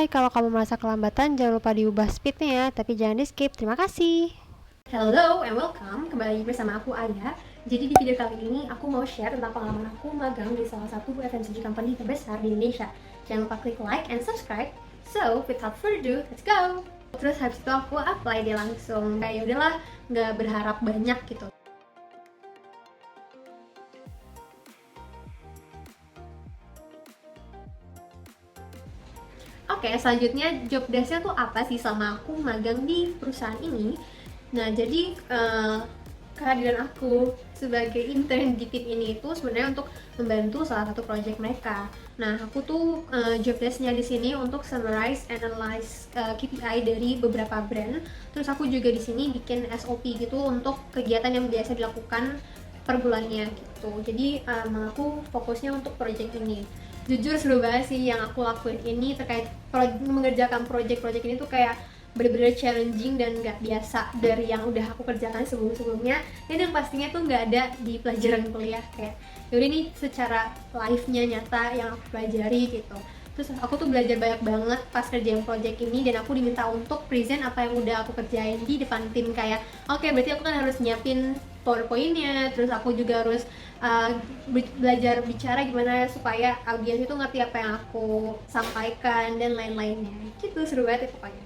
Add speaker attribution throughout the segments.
Speaker 1: Hai, kalau kamu merasa kelambatan, jangan lupa diubah speednya ya, tapi jangan di skip. Terima kasih.
Speaker 2: Hello and welcome, kembali bersama aku Aya. Jadi di video kali ini aku mau share tentang pengalaman aku magang di salah satu FMCG company terbesar di Indonesia. Jangan lupa klik like and subscribe. So, without further ado, let's go! Terus habis itu aku apply dia langsung, kayak udahlah, nggak berharap banyak gitu. Oke, selanjutnya job desk-nya tuh apa sih sama aku magang di perusahaan ini. Nah, jadi kehadiran aku sebagai intern di tim ini itu sebenarnya untuk membantu salah satu project mereka. Nah, aku tuh job desk-nya di sini untuk summarize, analyze KPI dari beberapa brand. Terus aku juga di sini bikin SOP gitu untuk kegiatan yang biasa dilakukan per bulannya gitu. Jadi aku fokusnya untuk project ini. Jujur seru banget sih yang aku lakuin ini terkait mengerjakan project-project ini tuh kayak bener-bener challenging dan nggak biasa dari yang udah aku kerjakan sebelum-sebelumnya, dan yang pastinya tuh nggak ada di pelajaran kuliah. Kayak yaudah ini secara live-nya nyata yang aku pelajari gitu. Terus aku tuh belajar banyak banget pas kerjain project ini, dan aku diminta untuk present apa yang udah aku kerjain di depan tim. Kayak oke, berarti aku kan harus nyiapin PowerPoint-nya, terus aku juga harus belajar bicara gimana supaya audiens itu ngerti apa yang aku sampaikan dan lain-lainnya. Gitu, seru banget itu pokoknya.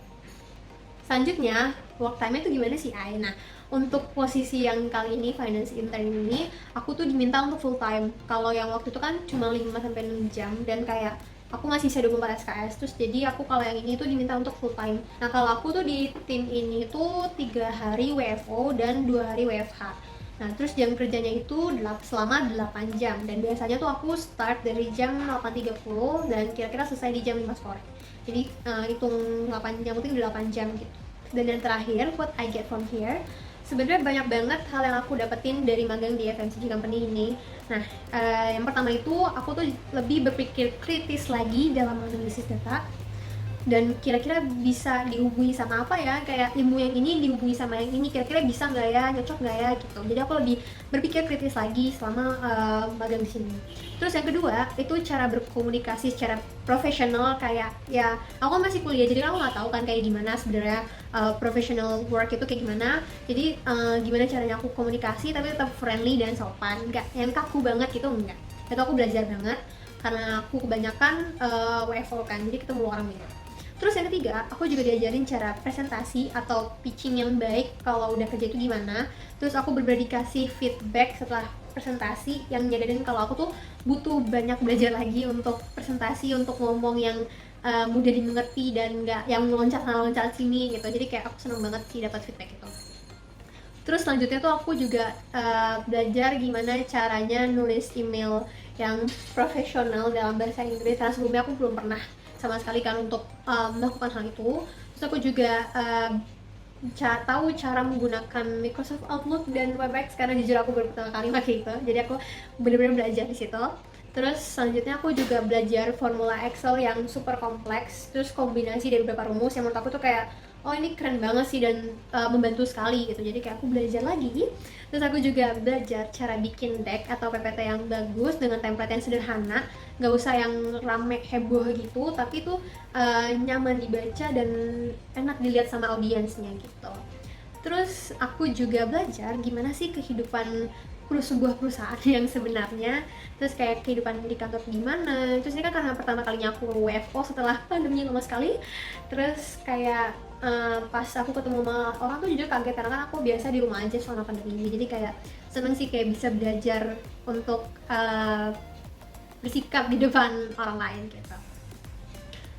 Speaker 2: Selanjutnya, work time-nya itu gimana sih, Ai? Nah, untuk posisi yang kali ini, finance intern ini, aku tuh diminta untuk full time. Kalau yang waktu itu kan cuma 5-6 jam, dan kayak aku masih bisa 24 SKS, terus jadi aku kalau yang ini tuh diminta untuk full time. Nah, kalau aku tuh di tim ini tuh 3 hari WFO dan 2 hari WFH. Nah, terus jam kerjanya itu selama 8 jam, dan biasanya tuh aku start dari jam 8.30 dan kira-kira selesai di jam 5 sore. Jadi hitung 8 jam itu 8 jam gitu. Dan yang terakhir, what I get from here, sebenarnya banyak banget hal yang aku dapetin dari magang di FMCG company ini. Nah, yang pertama itu aku tuh lebih berpikir kritis lagi dalam analisis data, dan kira-kira bisa dihubungi sama apa ya, kayak ilmu yang ini dihubungi sama yang ini, kira-kira bisa nggak ya, cocok nggak ya gitu. Jadi aku lebih berpikir kritis lagi selama magang di sini. Terus yang kedua itu cara berkomunikasi secara profesional. Kayak ya aku kan masih kuliah, jadi aku nggak tahu kan kayak gimana sebenarnya professional work itu kayak gimana. Jadi gimana caranya aku komunikasi tapi tetap friendly dan sopan, nggak yang kaku banget gitu, enggak. Itu aku belajar banget karena aku kebanyakan WFO kan, jadi ketemu orang banyak. Terus yang ketiga, aku juga diajarin cara presentasi atau pitching yang baik kalau udah kerja itu gimana. Terus aku bener-bener dikasih feedback setelah presentasi yang nyadarin kalau aku tuh butuh banyak belajar lagi untuk presentasi, untuk ngomong yang mudah dimengerti dan nggak yang loncat sana loncat sini gitu. Jadi kayak aku seneng banget sih dapat feedback itu. Terus selanjutnya tuh aku juga belajar gimana caranya nulis email yang profesional dalam bahasa Inggris, karena sebelumnya aku belum pernah sama sekali kan untuk melakukan hal itu. Terus aku juga tahu cara menggunakan Microsoft Outlook dan Webex, karena jujur aku baru pertama kali pakai itu. Jadi aku benar-benar belajar di situ. Terus selanjutnya aku juga belajar formula Excel yang super kompleks, terus kombinasi dari beberapa rumus yang menurut aku tuh kayak oh ini keren banget sih, dan membantu sekali gitu. Jadi kayak aku belajar lagi. Terus aku juga belajar cara bikin deck atau PPT yang bagus dengan template yang sederhana, nggak usah yang rame heboh gitu, tapi tuh nyaman dibaca dan enak dilihat sama audiensnya gitu. Terus aku juga belajar gimana sih kehidupan sebuah perusahaan yang sebenarnya, terus kayak kehidupan di kantor gimana. Terus ini kan karena pertama kalinya aku WFO setelah pandemi lama sekali. Terus kayak pas aku ketemu sama orang tuh jujur kaget, karena kan aku biasa di rumah aja selama pandemi ini. Jadi kayak seneng sih kayak bisa belajar untuk bersikap di depan orang lain gitu.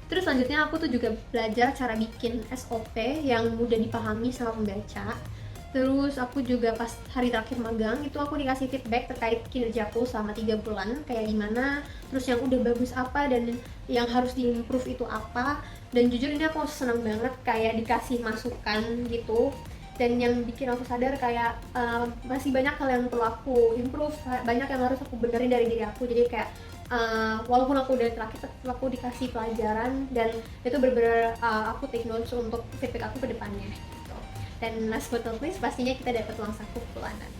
Speaker 2: Terus selanjutnya aku tuh juga belajar cara bikin SOP yang mudah dipahami sama pembaca. Terus aku juga pas hari terakhir magang itu aku dikasih feedback terkait kinerjaku selama 3 bulan kayak gimana, terus yang udah bagus apa dan yang harus diimprove itu apa. Dan jujur ini aku senang banget kayak dikasih masukan gitu, dan yang bikin aku sadar kayak masih banyak hal yang perlu aku improve, banyak yang harus aku benerin dari diri aku. Jadi kayak walaupun aku udah terakhir, aku dikasih pelajaran, dan itu bener-bener aku take notes untuk feedback aku ke depannya gitu. Dan last but not least, pastinya kita dapat uang saku bulanan.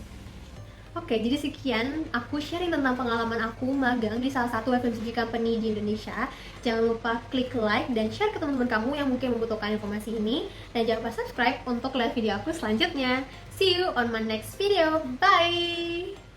Speaker 2: Oke, jadi sekian aku sharing tentang pengalaman aku magang di salah satu FMCG company di Indonesia. Jangan lupa klik like dan share ke teman-teman kamu yang mungkin membutuhkan informasi ini. Dan jangan lupa subscribe untuk lihat video aku selanjutnya. See you on my next video. Bye!